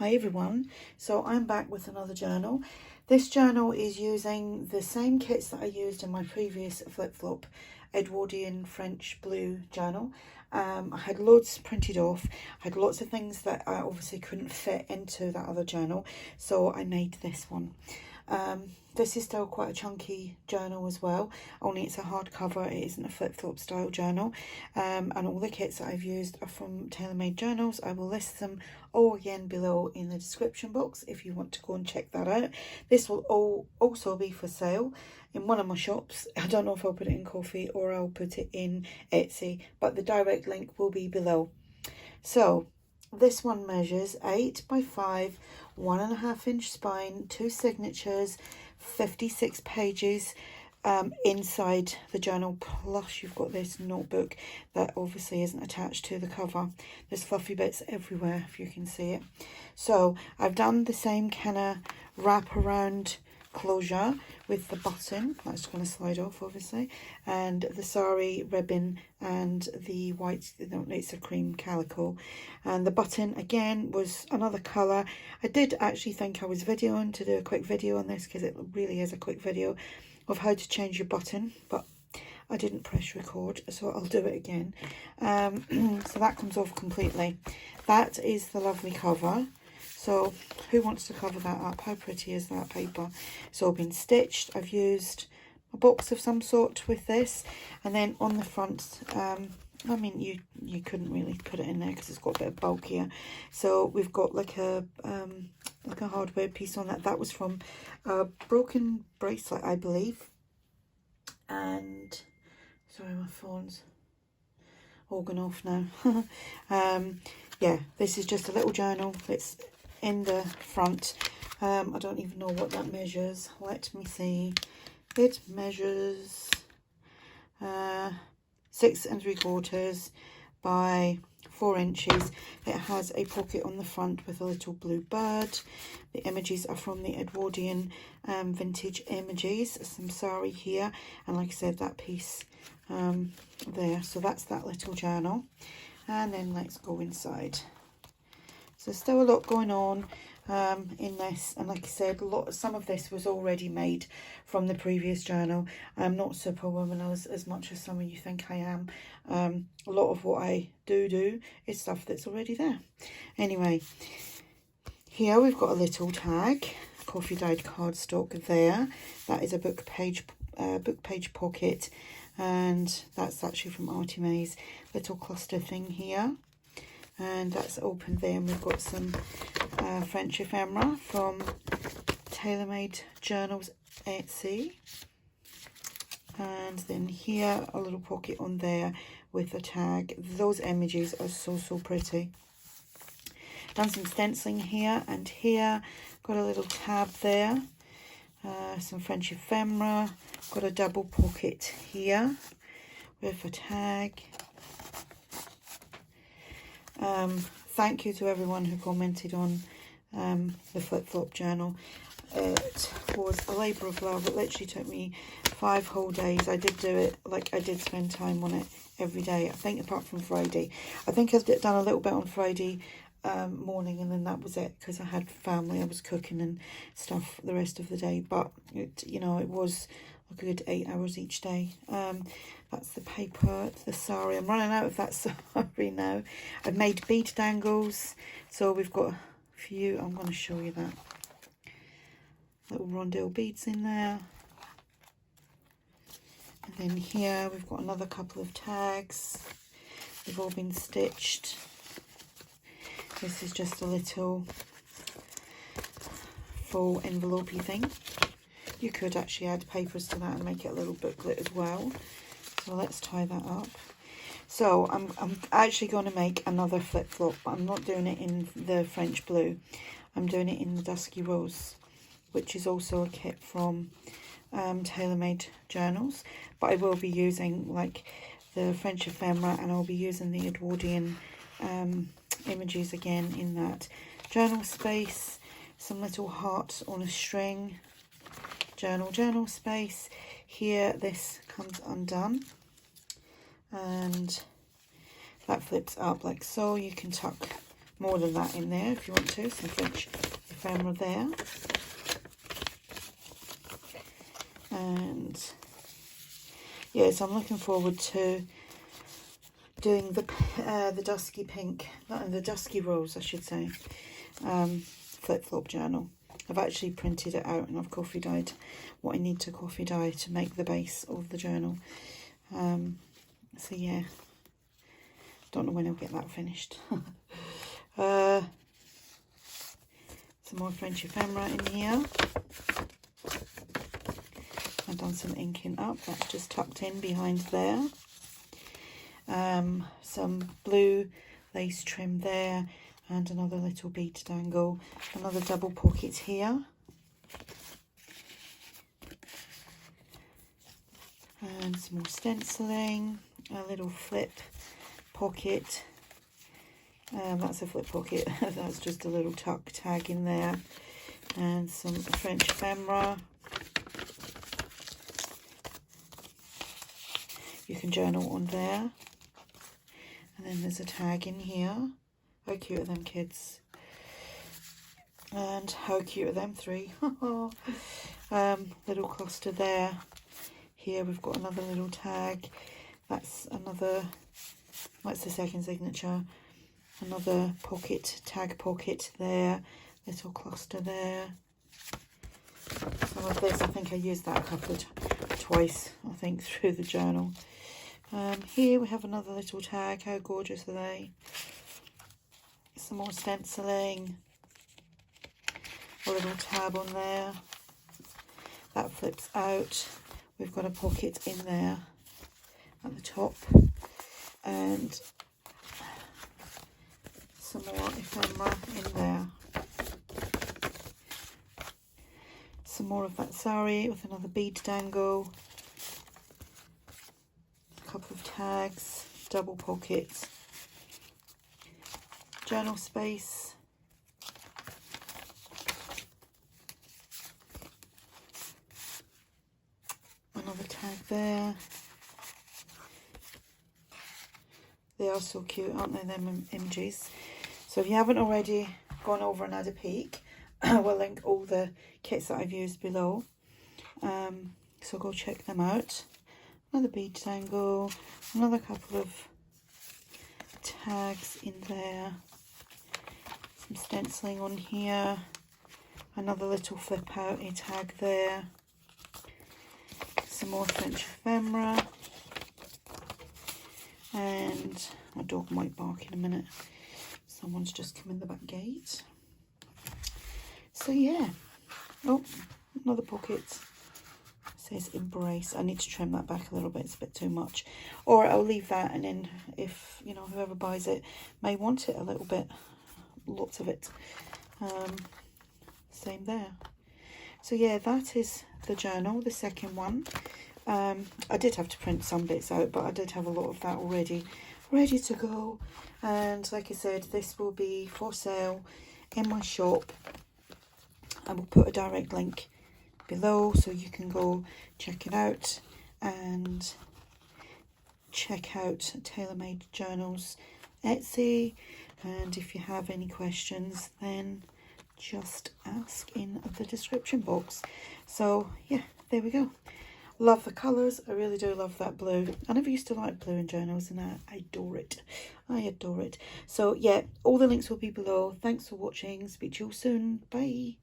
Hi everyone, so I'm back with another journal. This journal is using the same kits that I used in my previous flip-flop Edwardian French blue journal. I had loads printed off. I had lots of things that I obviously couldn't fit into that other journal, so I made this one. This is still quite a chunky journal as well, only it's a hardcover, it isn't a flip-flop style journal. And all the kits that I've used are from TaylorMadeJournals. I will list them all again below in the description box if you want to go and check that out. This will also be for sale in one of my shops. I don't know if I'll put it in Coffee or I'll put it in Etsy, but the direct link will be below. So this one measures 8 by 5, 1.5 inch spine, 2 signatures, 56 pages inside the journal, plus you've got this notebook that obviously isn't attached to the cover. There's fluffy bits everywhere if you can see it. So I've done the same kind of wrap around closure with the button that's going to slide off obviously, and the sari ribbon and the white, no, it's a cream calico, and the button again was another colour. I did actually think I was videoing to do a quick video on this because it really is a quick video of how to change your button, but I didn't press record, so I'll do it again. So that comes off completely. That is the lovely cover. So who wants to cover that up? How pretty is that paper? It's all been stitched. I've used a box of some sort with this, and then on the front, I mean you couldn't really put it in there because it's got a bit of bulk here. So we've got like a hardware piece on that. That was from a broken bracelet, I believe. And sorry, my phone's all gone off now. Yeah, this is just a little journal. It's in the front. I don't even know what that measures. Let me see. It measures 6 3/4 by 4 inches. It has a pocket on the front with a little blue bird. The images are from the Edwardian vintage images. Some sari here, and like I said, that piece there. So that's that little journal. And then let's go inside. So still a lot going on in this, and like I said, some of this was already made from the previous journal. I'm not superwoman as much as some of you think I am. A lot of what I do is stuff that's already there. Anyway, here we've got a little tag, coffee dyed cardstock there. That is a book page pocket, and that's actually from ARTYmaze. Little cluster thing here. And that's open there, and we've got some French ephemera from TaylorMadeJournals Etsy. And then here, a little pocket on there with a tag. Those images are so pretty. Done some stenciling here and here. Got a little tab there. Some French ephemera. Got a double pocket here with a tag. Thank you to everyone who commented on the flip-flop journal. It was a labour of love. It literally took me 5 whole days. I did do it, like I did spend time on it every day, I think, apart from Friday. I think I've done a little bit on Friday morning, and then that was it because I had family. I was cooking and stuff the rest of the day, but it, you know, it was a good 8 hours each day. That's the paper, the sari. I'm running out of that sari now. I've made bead dangles, so we've got a few. I'm going to show you that. Little rondelle beads in there. And then here we've got another couple of tags. They've all been stitched. This is just a little full envelope-y thing. You could actually add papers to that and make it a little booklet as well. So let's tie that up. So I'm actually going to make another flip-flop, but I'm not doing it in the French blue. I'm doing it in the dusky rose, which is also a kit from TaylorMadeJournals. But I will be using like the French ephemera, and I'll be using the Edwardian images again in that journal space. Some little hearts on a string. Journal space. Here this comes undone, and that flips up like so. You can tuck more than that in there if you want to. Some French ephemera there. And yeah, so I'm looking forward to doing the dusky pink, the dusky rose, I should say, flip-flop journal. I've actually printed it out and I've coffee dyed what I need to coffee dye to make the base of the journal. So yeah, don't know when I'll get that finished. Some more French ephemera in here. I've done some inking up, that's just tucked in behind there. Some blue lace trim there, and another little bead dangle, another double pocket here, and some more stenciling, a little flip pocket. That's a flip pocket. That's just a little tuck tag in there, and some French ephemera. You can journal on there, and then there's a tag in here. How cute are them kids? And how cute are them three? Little cluster there. Here we've got another little tag. That's another, that's the second signature. Another pocket, tag pocket there. Little cluster there. Some of this, I think I used that a couple of twice, I think, through the journal. Here we have another little tag. How gorgeous are they? Some more stenciling. A little tab on there. That flips out. We've got a pocket in there at the top. And some more ephemera in there. Some more of that sari with another bead dangle. A couple of tags. Double pockets. Journal space. Another tag there. They are so cute, aren't they, them images? So if you haven't already gone over and had a peek, we'll link all the kits that I've used below. So go check them out. Another bead dangle, another couple of tags in there, some stenciling on here, another little flip out a tag there, some more French ephemera, and my dog might bark in a minute. Someone's just come in the back gate. So yeah. Oh, another pocket. It says embrace. I need to trim that back a little bit. It's a bit too much. Or I'll leave that, and then if, you know, whoever buys it may want it a little bit. Lots of it. Same there. So yeah, that is the journal, the second one. I did have to print some bits out, but I did have a lot of that already ready to go. And like I said, this will be for sale in my shop. I will put a direct link below so you can go check it out and check out TaylorMadeJournals Etsy. And if you have any questions, then just ask in the description box. So yeah, there we go. Love the colours. I really do love that blue. I never used to like blue in journals, and I adore it. I adore it. So yeah, all the links will be below. Thanks for watching. Speak to you all soon. Bye.